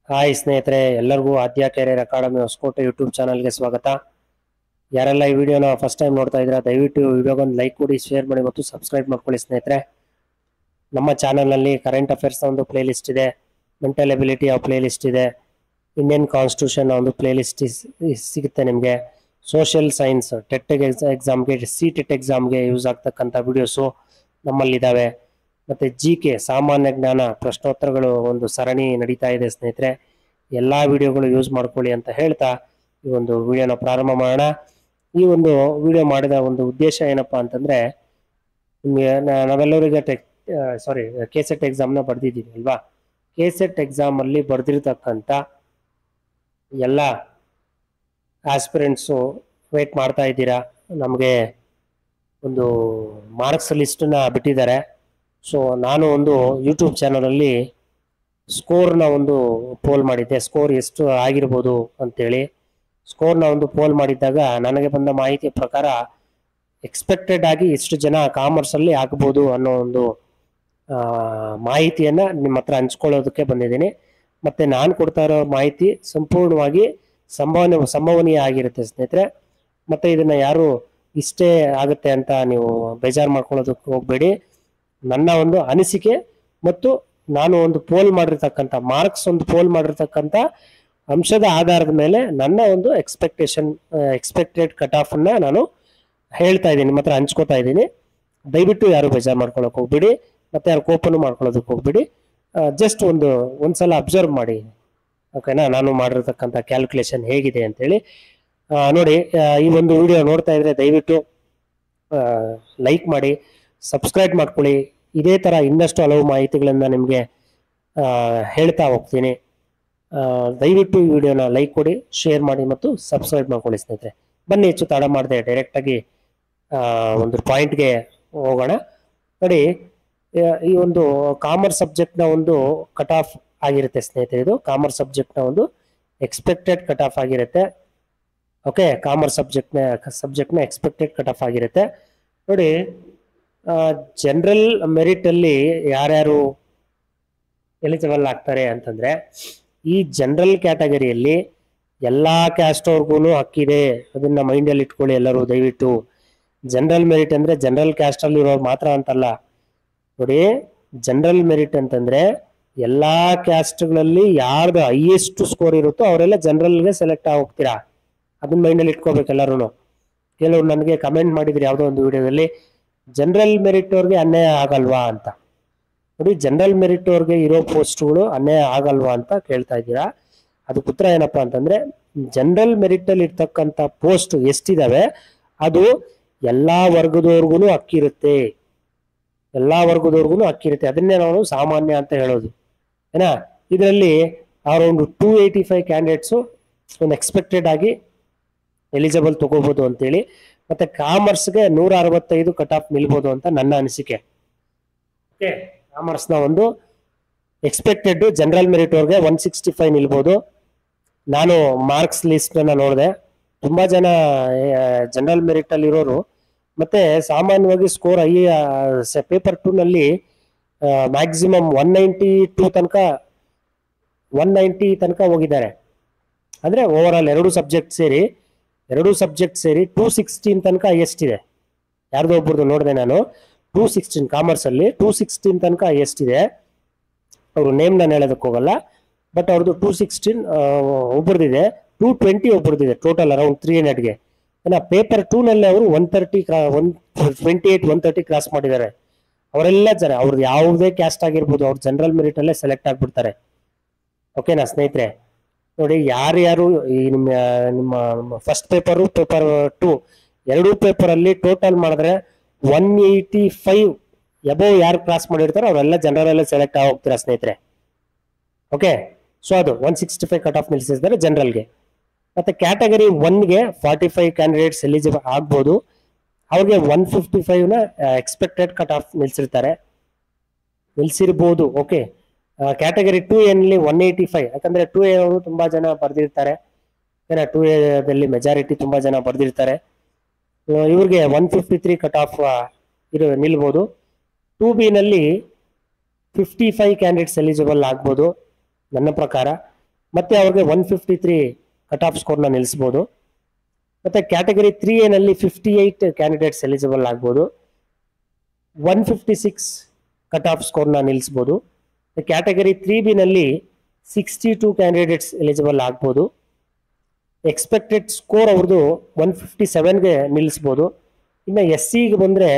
Hi ಸ್ನೇಹಿತರೆ, ಎಲ್ಲರಿಗೂ ಆದ್ಯ career academy Hosakote YouTube ಚಾನಲ್ಗೆ ಸ್ವಾಗತ. ಯಾರೆಲ್ಲ ಈ ವಿಡಿಯೋನ ಫಸ್ಟ್ ಟೈಮ್ ನೋಡ್ತಾ ಇದ್ದೀರಾ, ದಯವಿಟ್ಟು ವಿಡಿಯೋಗೊಂದು ಲೈಕ್ ಕೊಡಿ, ಶೇರ್ ಮಾಡಿ ಮತ್ತು ಸಬ್ಸ್ಕ್ರೈಬ್ ಮಾಡ್ಕೊಳ್ಳಿ ಸ್ನೇಹಿತರೆ. ನಮ್ಮ ಚಾನಲ್ನಲ್ಲಿ ಕರೆಂಟ್ ಅಫೇರ್ಸ್ ಒಂದು ಪ್ಲೇ ಲಿಸ್ಟ್ ಇದೆ, ಮೆಂಟಲ್ ಎಬಿಲಿಟಿ ಪ್ಲೇ ಲಿಸ್ಟ್ ಇದೆ, ಇಂಡಿಯನ್ ಕಾನ್ಸ್ಟಿಟ್ಯೂಷನ್ ಒಂದು ಪ್ಲೇ ಲಿಸ್ಟ್ ಸಿಗುತ್ತೆ ನಿಮಗೆ. ಸೋಷಿಯಲ್ ಸೈನ್ಸ್ ಟೆಟ್ ಎಕ್ಸಾಮ್ಗೆ, ಟೆಟ್ ಎಕ್ಸಾಮ್ಗೆ ಯೂಸ್ ಆಗ್ತಕ್ಕಂಥ ವಿಡಿಯೋಸು ನಮ್ಮಲ್ಲಿದ್ದಾವೆ. ಮತ್ತು ಕೆ ಸಾಮಾನ್ಯ ಜ್ಞಾನ ಪ್ರಶ್ನೋತ್ತರಗಳು ಒಂದು ಸರಣಿ ನಡೀತಾ ಇದೆ ಸ್ನೇಹಿತರೆ. ಎಲ್ಲ ವಿಡಿಯೋಗಳು ಯೂಸ್ ಮಾಡ್ಕೊಳ್ಳಿ ಅಂತ ಹೇಳ್ತಾ ಈ ಒಂದು ವಿಡಿಯೋನ ಪ್ರಾರಂಭ ಮಾಡೋಣ. ಈ ಒಂದು ವಿಡಿಯೋ ಮಾಡಿದ ಒಂದು ಉದ್ದೇಶ ಏನಪ್ಪಾ ಅಂತಂದ್ರೆ, ನಿಮಗೆ ನಾವೆಲ್ಲರಿಗೆ ಕೆಸೆಟ್ ಎಕ್ಸಾಮ್ನ ಬರ್ದಿದ್ದೀವಿ ಅಲ್ವಾ. ಕೆಸೆಟ್ ಎಕ್ಸಾಮ್ ಅಲ್ಲಿ ಬರ್ದಿರ್ತಕ್ಕಂಥ ಎಲ್ಲ ಆಸ್ಪಿರೆಂಟ್ಸು ವೇಟ್ ಮಾಡ್ತಾ ಇದ್ದೀರಾ. ನಮಗೆ ಒಂದು ಮಾರ್ಕ್ಸ್ ಲಿಸ್ಟನ್ನ ಬಿಟ್ಟಿದ್ದಾರೆ. ಸೊ ನಾನು ಒಂದು ಯೂಟ್ಯೂಬ್ ಚಾನಲಲ್ಲಿ ಸ್ಕೋರ್ನ ಒಂದು ಪೋಲ್ ಮಾಡಿದ್ದೆ, ಸ್ಕೋರ್ ಎಷ್ಟು ಆಗಿರ್ಬೋದು ಅಂತೇಳಿ. ಸ್ಕೋರ್ನ ಒಂದು ಪೋಲ್ ಮಾಡಿದ್ದಾಗ ನನಗೆ ಬಂದ ಮಾಹಿತಿಯ ಪ್ರಕಾರ ಎಕ್ಸ್ಪೆಕ್ಟೆಡ್ ಆಗಿ ಎಷ್ಟು ಜನ ಕಾಮರ್ಸಲ್ಲಿ ಆಗ್ಬೋದು ಅನ್ನೋ ಒಂದು ಮಾಹಿತಿಯನ್ನು ನಿಮ್ಮ ಹತ್ರ ಹಂಚ್ಕೊಳ್ಳೋದಕ್ಕೆ ಬಂದಿದ್ದೀನಿ. ಮತ್ತು ನಾನು ಕೊಡ್ತಾ ಇರೋ ಮಾಹಿತಿ ಸಂಪೂರ್ಣವಾಗಿ ಸಂಭವನೀಯ ಆಗಿರುತ್ತೆ ಸ್ನೇಹಿತರೆ. ಮತ್ತು ಇದನ್ನು ಯಾರು ಇಷ್ಟೇ ಆಗುತ್ತೆ ಅಂತ ನೀವು ಬೇಜಾರು ಮಾಡ್ಕೊಳ್ಳೋದಕ್ಕೆ ಹೋಗಬೇಡಿ. ನನ್ನ ಒಂದು ಅನಿಸಿಕೆ ಮತ್ತು ನಾನು ಒಂದು ಪೋಲ್ ಮಾಡಿರ್ತಕ್ಕಂಥ ಮಾರ್ಕ್ಸ್ ಒಂದು ಪೋಲ್ ಮಾಡಿರ್ತಕ್ಕಂಥ ಅಂಶದ ಆಧಾರದ ಮೇಲೆ ನನ್ನ ಒಂದು ಎಕ್ಸ್ಪೆಕ್ಟೆಡ್ ಕಟ್ ಆಫ್ ಅನ್ನ ನಾನು ಹೇಳ್ತಾ ಇದ್ದೀನಿ, ನಿಮ್ಮ ಹತ್ರ ಹಂಚ್ಕೋತಾ ಇದ್ದೀನಿ. ದಯವಿಟ್ಟು ಯಾರು ಬೇಜಾರು ಮಾಡ್ಕೊಳಕ್ ಹೋಗ್ಬಿಡಿ, ಮತ್ತೆ ಯಾರು ಕೋಪನು ಮಾಡ್ಕೊಳ್ಳೋದಕ್ಕೆ ಹೋಗ್ಬಿಡಿ. ಜಸ್ಟ್ ಒಂದ್ಸಲ ಅಬ್ಸರ್ವ್ ಮಾಡಿ, ಓಕೆನಾ, ನಾನು ಮಾಡಿರ್ತಕ್ಕಂಥ ಕ್ಯಾಲ್ಕುಲೇಷನ್ ಹೇಗಿದೆ ಅಂತೇಳಿ. ನೋಡಿ, ಈ ಒಂದು ವಿಡಿಯೋ ನೋಡ್ತಾ ಇದ್ರೆ ದಯವಿಟ್ಟು ಲೈಕ್ ಮಾಡಿ, ಸಬ್ಸ್ಕ್ರೈಬ್ ಮಾಡ್ಕೊಳ್ಳಿ. ಇದೇ ಥರ ಇನ್ನಷ್ಟು ಹಲವು ಮಾಹಿತಿಗಳನ್ನು ನಿಮಗೆ ಹೇಳ್ತಾ ಹೋಗ್ತೀನಿ. ದಯವಿಟ್ಟು ಈ ವಿಡಿಯೋನ ಲೈಕ್ ಕೊಡಿ, ಶೇರ್ ಮಾಡಿ ಮತ್ತು ಸಬ್ಸ್ಕ್ರೈಬ್ ಮಾಡ್ಕೊಳ್ಳಿ ಸ್ನೇಹಿತರೆ. ಬನ್ನಿ, ಹೆಚ್ಚು ತಡ ಮಾಡದೆ ಡೈರೆಕ್ಟಾಗಿ ಒಂದು ಪಾಯಿಂಟ್ಗೆ ಹೋಗೋಣ. ನೋಡಿ, ಈ ಒಂದು ಕಾಮರ್ಸ್ ಸಬ್ಜೆಕ್ಟ್ನ ಒಂದು ಕಟ್ ಆಫ್ ಆಗಿರುತ್ತೆ ಸ್ನೇಹಿತರೆ. ಇದು ಕಾಮರ್ಸ್ ಸಬ್ಜೆಕ್ಟ್ನ ಒಂದು ಎಕ್ಸ್ಪೆಕ್ಟೆಡ್ ಕಟ್ ಆಫ್ ಆಗಿರುತ್ತೆ. ಓಕೆ, ಕಾಮರ್ಸ್ ಸಬ್ಜೆಕ್ಟ್ನ ಎಕ್ಸ್ಪೆಕ್ಟೆಡ್ ಕಟ್ ಆಫ್ ಆಗಿರುತ್ತೆ. ನೋಡಿ, ಜನರಲ್ ಮೆರಿಟ್ ಅಲ್ಲಿ ಯಾರ್ಯಾರು ಎಲಿಜಿಬಲ್ ಆಗ್ತಾರೆ ಅಂತಂದ್ರೆ, ಈ ಜನರಲ್ ಕ್ಯಾಟಗರಿಯಲ್ಲಿ ಎಲ್ಲಾ ಕ್ಯಾಸ್ಟ್ ಅವ್ರಿಗೂ ಹಕ್ಕಿದೆ. ಅದನ್ನ ಮೈಂಡಲ್ಲಿ ಇಟ್ಕೊಳ್ಳಿ ಎಲ್ಲರೂ ದಯವಿಟ್ಟು. ಜನರಲ್ ಮೆರಿಟ್ ಅಂದ್ರೆ ಜನರಲ್ ಕ್ಯಾಸ್ಟ್ ಅಲ್ಲಿ ಇರೋರು ಮಾತ್ರ ಅಂತಲ್ಲ. ನೋಡಿ, ಜನರಲ್ ಮೆರಿಟ್ ಅಂತಂದ್ರೆ ಎಲ್ಲಾ ಕ್ಯಾಸ್ಟ್ಗಳಲ್ಲಿ ಯಾರ್ದು ಹೈಯೆಸ್ಟ್ ಸ್ಕೋರ್ ಇರುತ್ತೋ ಅವರೆಲ್ಲ ಜನರಲ್ಗೆ ಸೆಲೆಕ್ಟ್ ಆಗಿ ಹೋಗ್ತೀರಾ. ಅದನ್ನ ಮೈಂಡಲ್ಲಿ ಇಟ್ಕೋಬೇಕು ಎಲ್ಲರೂ. ಕೆಲವರು ನನಗೆ ಕಮೆಂಟ್ ಮಾಡಿದ್ರು ಯಾವುದೋ ಒಂದು ವಿಡಿಯೋದಲ್ಲಿ, ಜನರಲ್ ಮೆರಿಟ್ ಅವ್ರಿಗೆ ಅನ್ಯಾಯ ಆಗಲ್ವಾ ಅಂತ. ನೋಡಿ, ಜನರಲ್ ಮೆರಿಟ್ ಅವ್ರಿಗೆ ಇರೋ ಪೋಸ್ಟ್ಗಳು ಅನ್ಯಾಯ ಆಗಲ್ವಾ ಅಂತ ಕೇಳ್ತಾ ಇದ್ದೀರಾ. ಅದಕ್ಕೆ ಉತ್ತರ ಏನಪ್ಪಾ ಅಂತಂದ್ರೆ, ಜನರಲ್ ಮೆರಿಟ್ ಅಲ್ಲಿ ಇರ್ತಕ್ಕಂಥ ಪೋಸ್ಟ್ ಎಷ್ಟಿದಾವೆ ಅದು ಎಲ್ಲಾ ವರ್ಗದವ್ರಿಗೂ ಹಕ್ಕಿರುತ್ತೆ. ಎಲ್ಲಾ ವರ್ಗದವ್ರಿಗೂ ಹಕ್ಕಿರುತ್ತೆ. ಅದನ್ನೇ ನಾವು ಸಾಮಾನ್ಯ ಅಂತ ಹೇಳೋದು, ಏನಾ. ಇದರಲ್ಲಿ ಅರೌಂಡ್ 285 ಕ್ಯಾಂಡಿಡೇಟ್ಸು ಒಂದು ಎಕ್ಸ್ಪೆಕ್ಟೆಡ್ ಆಗಿ ಎಲಿಜಿಬಲ್ ತಗೋಬಹುದು ಅಂತೇಳಿ. ಮತ್ತೆ ಕಾಮರ್ಸ್ಗೆ 165 ಕಟ್ ಆಫ್ ನಿಲ್ಬೋದು ಅಂತ ನನ್ನ ಅನಿಸಿಕೆ. ಓಕೆ, ಕಾಮರ್ಸ್ನ ಒಂದು ಎಕ್ಸ್ಪೆಕ್ಟೆಡ್ ಜನರಲ್ ಮೆರಿಟ್ ಅವ್ರಿಗೆ 165 ನಿಲ್ಬೋದು. ನಾನು ಮಾರ್ಕ್ಸ್ ಲಿಸ್ಟ್ ಅನ್ನ ನೋಡಿದೆ, ತುಂಬಾ ಜನ ಜನರಲ್ ಮೆರಿಟ್ ಅಲ್ಲಿ ಇರೋರು ಮತ್ತೆ ಸಾಮಾನ್ಯವಾಗಿ ಸ್ಕೋರ್ ಪೇಪರ್ 2 ನಲ್ಲಿ ಮ್ಯಾಕ್ಸಿಮಮ್ 190 ತನಕ ಹೋಗಿದ್ದಾರೆ. ಅಂದ್ರೆ ಓವರ್ ಆಲ್ ಎರಡು ಸಬ್ಜೆಕ್ಟ್ ಸೇರಿ 216 ತನಕ ಹೈಯೆಸ್ಟ್ ಇದೆ. ಯಾರ್ದೋ ಒಬ್ಬರದು ನೋಡಿದೆ ನಾನು, 216 ಕಾಮರ್ಸ್ ಅಲ್ಲಿ 216 ತನಕ ಹೈಯೆಸ್ಟ್ ಇದೆ. ಅವರು ನೇಮ್ ನಾನು ಹೇಳೋದಕ್ಕೆ ಹೋಗಲ್ಲ, ಬಟ್ ಅವ್ರದ್ದು 216 ಒಬ್ಬರದಿದೆ, 220 ಒಬ್ಬರದಿದೆ. ಟೋಟಲ್ ಅರೌಂಡ್ 300ಗೆ. ಪೇಪರ್ 2 ನಲ್ಲಿ ಅವರು 130 ಕ್ರಾಸ್ ಮಾಡಿದ್ದಾರೆ. ಅವರೆಲ್ಲ ಜನ ಅವ್ರದ್ದು ಯಾವುದೇ ಕ್ಯಾಸ್ಟ್ ಆಗಿರ್ಬೋದು, ಅವ್ರು ಜನರಲ್ ಮೆರಿಟ್ ಅಲ್ಲೇ ಸೆಲೆಕ್ಟ್ ಆಗ್ಬಿಡ್ತಾರೆ. ಓಕೆನಾ ಸ್ನೇಹಿತರೆ. ನೋಡಿ, ಯಾರ್ಯಾರು ಈ ನಿಮ್ಮ ಫಸ್ಟ್ ಪೇಪರ್ 2 ಎರಡೂ ಪೇಪರ್ ಅಲ್ಲಿ ಟೋಟಲ್ ಮಾಡಿದ್ರೆ 185 ಎಬೋವ್ ಯಾರು ಕ್ರಾಸ್ ಮಾಡಿರ್ತಾರೋ ಅವರೆಲ್ಲ ಜನರಲ್ ಅಲ್ಲೇ ಸೆಲೆಕ್ಟ್ ಆಗಿ ಹೋಗ್ತೀರಾ ಸ್ನೇಹಿತರೆ. ಓಕೆ, ಸೊ ಅದು 165 ಕಟ್ ಆಫ್ ನಿಲ್ಸಿದ್ದಾರೆ ಜನರಲ್ಗೆ. ಮತ್ತೆ ಕ್ಯಾಟಗರಿ 1ಗೆ 45 ಕ್ಯಾಂಡಿಡೇಟ್ಸ್ ಎಲಿಜಿಬಲ್ ಆಗ್ಬೋದು. ಅವ್ರಿಗೆ 155ನ ಎಕ್ಸ್ಪೆಕ್ಟೆಡ್ ಕಟ್ ಆಫ್ ನಿಲ್ಸಿರ್ಬೋದು. ಓಕೆ, ಕ್ಯಾಟಗರಿ 2A ನಲ್ಲಿ 185, ಯಾಕಂದ್ರೆ 2A ಅವರು ತುಂಬಾ ಜನ ಬರ್ದಿರ್ತಾರೆ. 2A ದಲ್ಲಿ ಮೆಜಾರಿಟಿ ತುಂಬಾ ಜನ ಬರ್ದಿರ್ತಾರೆ. ಇವ್ರಿಗೆ 153 ಕಟ್ ಆಫ್ ನಿಲ್ಬೋದು. 2B ನಲ್ಲಿ 55 ಕ್ಯಾಂಡಿಡೇಟ್ಸ್ ಎಲಿಜಿಬಲ್ ಆಗ್ಬೋದು ನನ್ನ ಪ್ರಕಾರ. ಮತ್ತೆ ಅವ್ರಿಗೆ 153 ಕಟ್ ಆಫ್ ಸ್ಕೋರ್ನ ನಿಲ್ಲಿಸ್ಬೋದು. ಮತ್ತೆ ಕ್ಯಾಟಗರಿ 3A ನಲ್ಲಿ 58 ಕ್ಯಾಂಡಿಡೇಟ್ಸ್ ಎಲಿಜಿಬಲ್ ಆಗ್ಬೋದು. 156 ಕಟ್ ಆಫ್ ಸ್ಕೋರ್ನ ನಿಲ್ಲಿಸ್ಬೋದು. ಕ್ಯಾಟಗರಿ 3B ನಲ್ಲಿ 62 ಕ್ಯಾಂಡಿಡೇಟ್ಸ್ ಎಲಿಜಿಬಲ್ ಆಗ್ಬೋದು. ಎಕ್ಸ್ಪೆಕ್ಟೆಡ್ ಸ್ಕೋರ್ ಅವ್ರದ್ದು 157ಗೆ ನಿಲ್ಲಿಸ್ಬೋದು. ಇನ್ನು SCಗೆ ಬಂದರೆ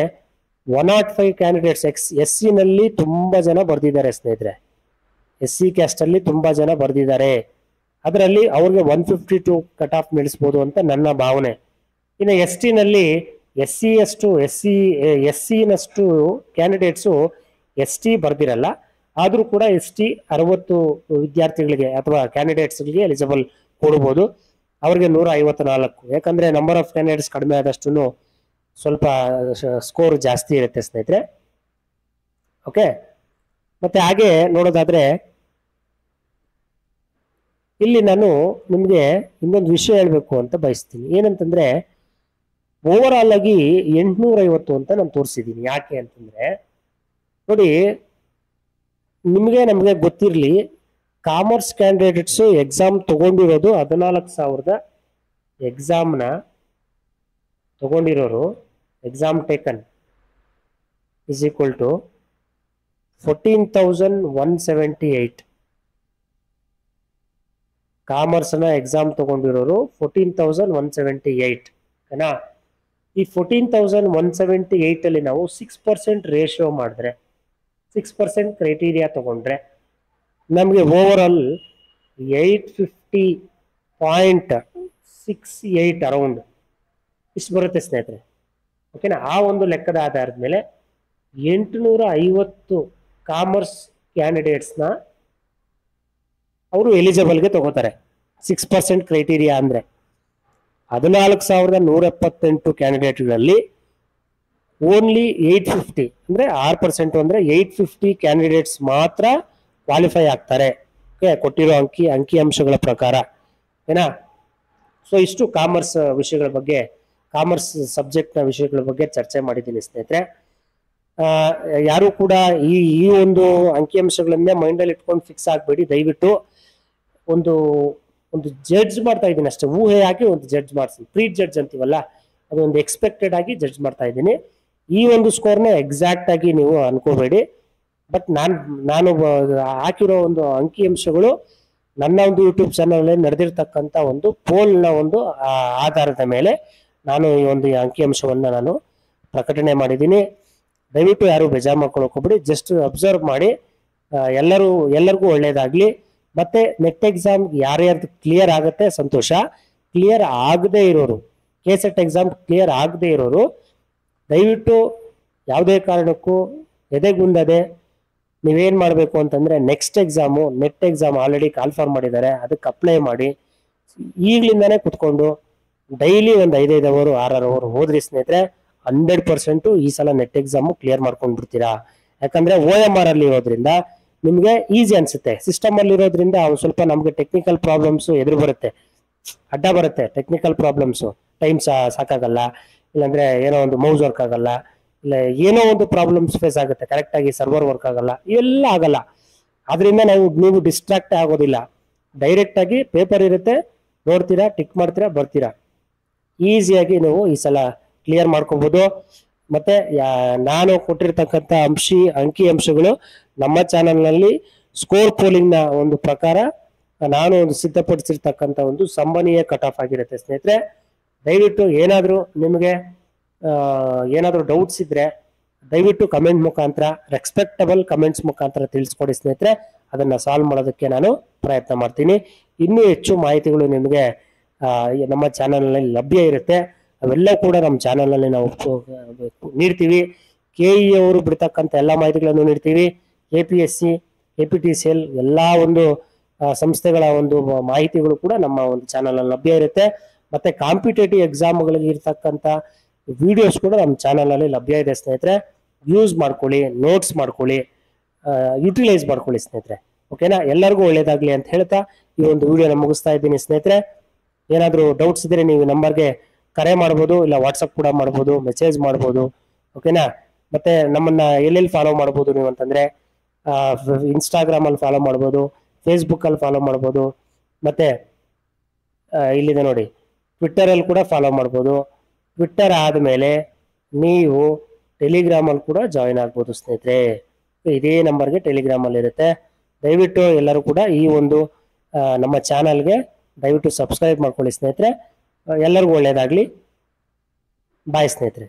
105 ಕ್ಯಾಂಡಿಡೇಟ್ಸ್ SC ನಲ್ಲಿ ತುಂಬಾ ಜನ ಬರ್ದಿದ್ದಾರೆ ಸ್ನೇಹಿತರೆ. SC ಕ್ಯಾಸ್ಟಲ್ಲಿ ತುಂಬಾ ಜನ ಬರ್ದಿದ್ದಾರೆ. ಅದರಲ್ಲಿ ಅವ್ರಿಗೆ 152 ಕಟ್ ಆಫ್ ನಿಲ್ಲಿಸ್ಬೋದು ಅಂತ ನನ್ನ ಭಾವನೆ. ಇನ್ನು ST ನಲ್ಲಿ SC ನಷ್ಟು ಕ್ಯಾಂಡಿಡೇಟ್ಸು ST ಬರ್ದಿರಲ್ಲ. ಆದರೂ ಕೂಡ ST 60 ವಿದ್ಯಾರ್ಥಿಗಳಿಗೆ ಅಥವಾ ಕ್ಯಾಂಡಿಡೇಟ್ಸ್ಗಳಿಗೆ ಎಲಿಜಿಬಲ್ ಕೊಡ್ಬೋದು. ಅವ್ರಿಗೆ 154, ಯಾಕಂದ್ರೆ ನಂಬರ್ ಆಫ್ ಕ್ಯಾಂಡಿಡೇಟ್ಸ್ ಕಡಿಮೆ ಆದಷ್ಟು ಸ್ವಲ್ಪ ಸ್ಕೋರ್ ಜಾಸ್ತಿ ಇರುತ್ತೆ ಸ್ನೇಹಿತರೆ. ಓಕೆ, ಮತ್ತೆ ಹಾಗೆ ನೋಡೋದಾದ್ರೆ ಇಲ್ಲಿ ನಾನು ನಿಮಗೆ ಇನ್ನೊಂದು ವಿಷಯ ಹೇಳಬೇಕು ಅಂತ ಬಯಸ್ತೀನಿ. ಏನಂತಂದ್ರೆ ಓವರ್ ಆಲ್ ಆಗಿ 850 ಅಂತ ನಾನು ತೋರಿಸಿದ್ದೀನಿ. ಯಾಕೆ ಅಂತಂದ್ರೆ ನೋಡಿ, ನಮಗೆ ಗೊತ್ತಿರಲಿ, ಕಾಮರ್ಸ್ ಕ್ಯಾಂಡಿಡೇಟ್ಸ್ ಎಕ್ಸಾಮ್ ತಗೊಂಡಿರೋದು 14,000 ಎಕ್ಸಾಮ್ನ ತಗೊಂಡಿರೋರು, exam taken is equal to 14,178. ಕಾಮರ್ಸ್ನ ಎಕ್ಸಾಮ್ ತಗೊಂಡಿರೋರು 14,178 ಓಕೆನಾ. ಈ 14,178 ಅಲ್ಲಿ ನಾವು 6% ರೇಷಿಯೋ ಮಾಡಿದ್ರೆ, 6% ಕ್ರೈಟೀರಿಯಾ ತಗೊಂಡ್ರೆ ನಮಗೆ ಓವರ್ ಆಲ್ 850.68 ಅರೌಂಡ್ ಇಷ್ಟು ಬರುತ್ತೆ ಸ್ನೇಹಿತರೆ. ಓಕೆನಾ. ಆ ಒಂದು ಲೆಕ್ಕದ ಆಧಾರದ ಮೇಲೆ 850 ಕಾಮರ್ಸ್ ಕ್ಯಾಂಡಿಡೇಟ್ಸ್ನ ಅವರು ಎಲಿಜಿಬಲ್ಗೆ ತಗೋತಾರೆ. 6% ಕ್ರೈಟೀರಿಯಾ ಅಂದ್ರೆ 14,178 ಕ್ಯಾಂಡಿಡೇಟ್ಗಳಲ್ಲಿ ಓನ್ಲಿ 850 ಅಂದ್ರೆ 6% ಅಂದ್ರೆ 850 ಕ್ಯಾಂಡಿಡೇಟ್ಸ್ ಮಾತ್ರ ಕ್ವಾಲಿಫೈ ಆಗ್ತಾರೆ. ಓಕೆ, ಕೊಟ್ಟಿರೋ ಅಂಕಿಅಂಶಗಳ ಪ್ರಕಾರ ಏನಾ. ಸೊ ಇಷ್ಟು ಕಾಮರ್ಸ್ ವಿಷಯಗಳ ಬಗ್ಗೆ, ಕಾಮರ್ಸ್ ಸಬ್ಜೆಕ್ಟ್ನ ವಿಷಯಗಳ ಬಗ್ಗೆ ಚರ್ಚೆ ಮಾಡಿದ್ದೀನಿ ಸ್ನೇಹಿತರೆ. ಯಾರು ಕೂಡ ಈ ಒಂದು ಅಂಕಿಅಂಶಗಳನ್ನೇ ಮೈಂಡಲ್ಲಿ ಇಟ್ಕೊಂಡು ಫಿಕ್ಸ್ ಆಗಬೇಡಿ. ದಯವಿಟ್ಟು ಒಂದು ಜಡ್ಜ್ ಮಾಡ್ತಾ ಇದ್ದೀನಿ ಅಷ್ಟೇ, ಊಹೆ ಹಾಕಿ ಒಂದು ಜಡ್ಜ್ ಮಾಡ್ತೀನಿ. ಪ್ರೀ ಜಡ್ಜ್ ಅಂತೀವಲ್ಲ, ಅದೊಂದು ಎಕ್ಸ್ಪೆಕ್ಟೆಡ್ ಆಗಿ ಜಡ್ಜ್ ಮಾಡ್ತಾ ಇದ್ದೀನಿ. ಈ ಒಂದು ಸ್ಕೋರ್ನ ಎಕ್ಸಾಕ್ಟ್ ಆಗಿ ನೀವು ಅನ್ಕೋಬೇಡಿ. ಬಟ್ ನಾನು ಹಾಕಿರೋ ಒಂದು ಅಂಕಿಅಂಶಗಳು ನನ್ನ ಒಂದು ಯೂಟ್ಯೂಬ್ ಚಾನಲ್ ನಡೆದಿರ್ತಕ್ಕಂಥ ಒಂದು ಪೋಲ್ನ ಒಂದು ಆಧಾರದ ಮೇಲೆ ನಾನು ಈ ಒಂದು ಅಂಕಿಅಂಶವನ್ನ ನಾನು ಪ್ರಕಟಣೆ ಮಾಡಿದ್ದೀನಿ. ದಯವಿಟ್ಟು ಯಾರು ಬೇಜಾರು ಮಾಡ್ಕೊಳಕ್ ಹೋಗ್ಬೇಡಿ, ಜಸ್ಟ್ ಅಬ್ಸರ್ವ್ ಮಾಡಿ. ಎಲ್ಲರಿಗೂ ಒಳ್ಳೇದಾಗ್ಲಿ. ಮತ್ತೆ ನೆಟ್ ಎಕ್ಸಾಮ್ ಯಾರ್ಯಾರ್ದು ಕ್ಲಿಯರ್ ಆಗುತ್ತೆ ಸಂತೋಷ. ಕ್ಲಿಯರ್ ಆಗದೆ ಇರೋರು, KCET ಎಕ್ಸಾಮ್ ಕ್ಲಿಯರ್ ಆಗದೆ ಇರೋರು ದಯವಿಟ್ಟು ಯಾವುದೇ ಕಾರಣಕ್ಕೂ ಎದೆಗುಂದದೆ ನೀವೇನ್ ಮಾಡಬೇಕು ಅಂತಂದ್ರೆ, next exam net exam already call form ಮಾಡಿದ್ದಾರೆ, ಅದಕ್ಕೆ ಅಪ್ಲೈ ಮಾಡಿ. ಈಗ್ಲಿಂದಾನೇ ಕುತ್ಕೊಂಡು ಡೈಲಿ ಒಂದು 5 ಅವರು 6 ಅವರು ಹೋದ್ರಿ ಸ್ನೇಹಿತರೆ, 100% ಈ ಸಲ ನೆಟ್ ಎಕ್ಸಾಮು ಕ್ಲಿಯರ್ ಮಾಡ್ಕೊಂಡು ಬಿಡ್ತೀರಾ. ಯಾಕಂದ್ರೆ OMR ಅಲ್ಲಿ ಇರೋದ್ರಿಂದ ನಿಮ್ಗೆ ಈಸಿ ಅನ್ಸುತ್ತೆ. ಸಿಸ್ಟಮ್ ಅಲ್ಲಿ ಇರೋದ್ರಿಂದ ಸ್ವಲ್ಪ ನಮ್ಗೆ ಟೆಕ್ನಿಕಲ್ ಪ್ರಾಬ್ಲಮ್ಸ್ ಎದುರು ಬರುತ್ತೆ, ಅಡ್ಡ ಬರುತ್ತೆ. ಟೆಕ್ನಿಕಲ್ ಪ್ರಾಬ್ಲಮ್ಸು ಟೈಮ್ ಸಾಕಾಗಲ್ಲ, ಇಲ್ಲಾಂದ್ರೆ ಏನೋ ಒಂದು ಮೌಸ್ ವರ್ಕ್ ಆಗಲ್ಲ, ಇಲ್ಲ ಏನೋ ಒಂದು ಪ್ರಾಬ್ಲಮ್ಸ್ ಫೇಸ್ ಆಗುತ್ತೆ, ಕರೆಕ್ಟ್ ಆಗಿ ಸರ್ವರ್ ವರ್ಕ್ ಆಗಲ್ಲ, ಇವೆಲ್ಲ ಆಗಲ್ಲ. ಆದ್ರಿಂದ ನೀವು ಡಿಸ್ಟ್ರಾಕ್ಟ್ ಆಗೋದಿಲ್ಲ. ಡೈರೆಕ್ಟ್ ಆಗಿ ಪೇಪರ್ ಇರುತ್ತೆ, ನೋಡ್ತೀರಾ, ಟಿಕ್ ಮಾಡ್ತೀರಾ, ಬರ್ತೀರಾ. ಈಸಿಯಾಗಿ ನೀವು ಈ ಸಲ ಕ್ಲಿಯರ್ ಮಾಡ್ಕೋಬಹುದು. ಮತ್ತೆ ನಾನು ಕೊಟ್ಟಿರ್ತಕ್ಕಂಥ ಅಂಕಿಅಂಶಗಳು ನಮ್ಮ ಚಾನಲ್ನಲ್ಲಿ ಸ್ಕೋರ್ ಪೋಲಿಂಗ್ ನ ಒಂದು ಪ್ರಕಾರ ನಾನು ಒಂದು ಸಿದ್ಧಪಡಿಸಿರ್ತಕ್ಕಂಥ ಒಂದು ಸಂಭವನೀಯ ಕಟ್ ಆಫ್ ಆಗಿರುತ್ತೆ ಸ್ನೇಹಿತರೆ. ದಯವಿಟ್ಟು ನಿಮಗೆ ಏನಾದರೂ ಡೌಟ್ಸ್ ಇದ್ರೆ ದಯವಿಟ್ಟು ಕಮೆಂಟ್ ಮುಖಾಂತರ, ರೆಸ್ಪೆಕ್ಟಬಲ್ ಕಮೆಂಟ್ಸ್ ಮುಖಾಂತರ ತಿಳಿಸ್ಕೊಡಿ ಸ್ನೇಹಿತರೆ. ಅದನ್ನ ಸಾಲ್ವ್ ಮಾಡೋದಕ್ಕೆ ನಾನು ಪ್ರಯತ್ನ ಮಾಡ್ತೀನಿ. ಇನ್ನೂ ಹೆಚ್ಚು ಮಾಹಿತಿಗಳು ನಿಮಗೆ ನಮ್ಮ ಚಾನಲ್ನಲ್ಲಿ ಲಭ್ಯ ಇರುತ್ತೆ. ಅವೆಲ್ಲ ಕೂಡ ನಮ್ಮ ಚಾನಲ್ನಲ್ಲಿ ನಾವು ನೀಡ್ತೀವಿ. KE ಅವರು ಬಿಡ್ತಕ್ಕಂಥ ಎಲ್ಲ ಮಾಹಿತಿಗಳನ್ನು ನೀಡ್ತೀವಿ. APSC, APTCL ಎಲ್ಲ ಒಂದು ಸಂಸ್ಥೆಗಳ ಒಂದು ಮಾಹಿತಿಗಳು ಕೂಡ ನಮ್ಮ ಒಂದು ಚಾನಲ್ ಲಭ್ಯ ಇರುತ್ತೆ. ಮತ್ತೆ ಕಾಂಪಿಟೇಟಿವ್ ಎಕ್ಸಾಮ್ಗಳಿಗೆ ಇರ್ತಕ್ಕಂಥ ವಿಡಿಯೋಸ್ ಕೂಡ ನಮ್ಮ ಚಾನಲ್ ಅಲ್ಲಿ ಲಭ್ಯ ಇದೆ ಸ್ನೇಹಿತರೆ. ಯೂಸ್ ಮಾಡ್ಕೊಳ್ಳಿ, ನೋಟ್ಸ್ ಮಾಡ್ಕೊಳ್ಳಿ, ಯುಟಿಲೈಸ್ ಮಾಡ್ಕೊಳ್ಳಿ ಸ್ನೇಹಿತರೆ. ಓಕೆನಾ. ಎಲ್ಲರಿಗೂ ಒಳ್ಳೇದಾಗ್ಲಿ ಅಂತ ಹೇಳ್ತಾ ಈ ಒಂದು ವಿಡಿಯೋನ ಮುಗಿಸ್ತಾ ಇದ್ದೀನಿ ಸ್ನೇಹಿತರೆ. ಏನಾದರೂ ಡೌಟ್ಸ್ ಇದ್ರೆ ನೀವು ನಂಬರ್ಗೆ ಕರೆ ಮಾಡ್ಬೋದು, ಇಲ್ಲ ವಾಟ್ಸಪ್ ಕೂಡ ಮಾಡ್ಬೋದು, ಮೆಸೇಜ್ ಮಾಡ್ಬೋದು. ಓಕೆನಾ. ಮತ್ತೆ ನಮ್ಮನ್ನ ಎಲ್ಲೆಲ್ಲಿ ಫಾಲೋ ಮಾಡ್ಬೋದು ನೀವು ಅಂತಂದ್ರೆ, ಇನ್ಸ್ಟಾಗ್ರಾಮ್ ಅಲ್ಲಿ ಫಾಲೋ ಮಾಡ್ಬೋದು, ಫೇಸ್ಬುಕ್ ಅಲ್ಲಿ ಫಾಲೋ ಮಾಡ್ಬೋದು, ಮತ್ತೆ ಇಲ್ಲಿದೆ ನೋಡಿ, ಟ್ವಿಟ್ಟರಲ್ಲಿ ಕೂಡ ಫಾಲೋ ಮಾಡ್ಬೋದು. ಟ್ವಿಟ್ಟರ್ ಆದಮೇಲೆ ನೀವು ಟೆಲಿಗ್ರಾಮಲ್ಲಿ ಕೂಡ ಜಾಯಿನ್ ಆಗ್ಬೋದು ಸ್ನೇಹಿತರೆ. ಇದೇ ನಂಬರ್ಗೆ ಟೆಲಿಗ್ರಾಮಲ್ಲಿ ಇರುತ್ತೆ. ದಯವಿಟ್ಟು ಎಲ್ಲರೂ ಕೂಡ ಈ ಒಂದು ನಮ್ಮ ಚಾನಲ್ಗೆ ದಯವಿಟ್ಟು ಸಬ್ಸ್ಕ್ರೈಬ್ ಮಾಡ್ಕೊಳ್ಳಿ ಸ್ನೇಹಿತರೆ. ಎಲ್ಲರಿಗೂ ಒಳ್ಳೆಯದಾಗಲಿ. ಬಾಯ್ ಸ್ನೇಹಿತರೆ.